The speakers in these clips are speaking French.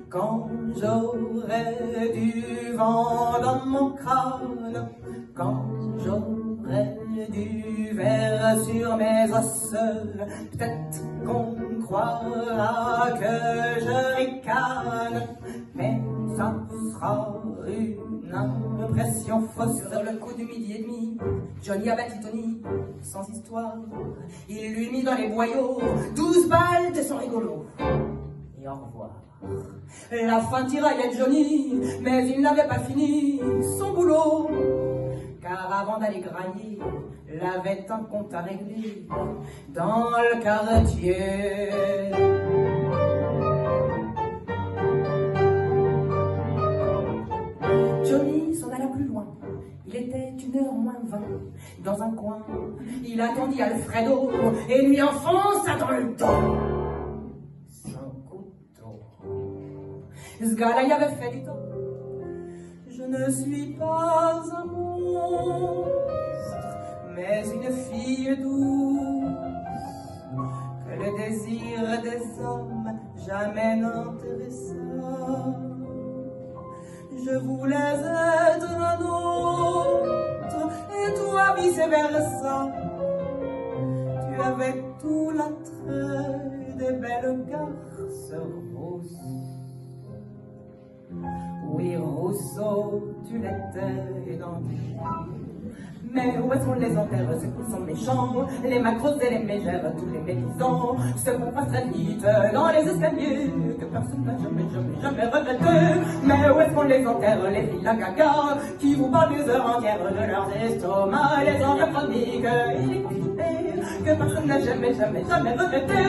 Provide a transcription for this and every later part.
Quand j'aurai du vent dans mon crâne, quand j'aurai du verre sur mes os, peut-être qu'on croira que je ricane, mais ça sera une impression fausse. Sur le coup du midi et demi, Johnny a battu Tony, sans histoire, il lui mit dans les boyaux 12 balles de son rigolo. Et au revoir. La fin tiraillait Johnny, mais il n'avait pas fini son boulot. Car avant d'aller grailler, il avait un compte à régler dans le quartier. Johnny s'en alla plus loin. Il était 1h moins 20. Dans un coin, il attendit Alfredo et lui enfonça dans le dos son couteau. Ce gars-là y avait fait du temps. Je ne suis pas un monstre, mais une fille douce, que le désir des hommes jamais n'intéressa. Je voulais être un autre, et toi vice-versa. Tu avais tout l'attrait des belles garces rousses. Oui, Rousseau, tu l'étais dans tes jours. Mais où est-ce qu'on les enterre, ceux qui sont méchants, les macros et les mégères, tous les médisants, ceux qu'on passe très vite dans les escaliers, que personne n'a jamais regretté. Mais où est-ce qu'on les enterre, les vilains gagas, qui vous parlent des heures entières de leurs estomacs, les anachroniques illiquités, que personne n'a jamais regretté.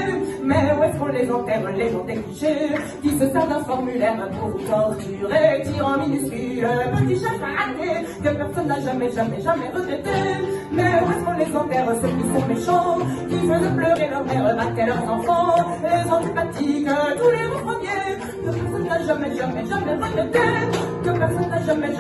Mais où est-ce qu'on les enterre, les gens des clichés, qui se servent d'un formulaire pour vous torturer, tirant minuscule, petit chef raté, que personne n'a jamais regretté. Mais où est-ce qu'on les enterre, ceux qui sont méchants, qui faisaient pleurer leur mère, battaient leurs enfants, les antipathiques, tous les premiers, que personne n'a jamais regretté, que personne n'a jamais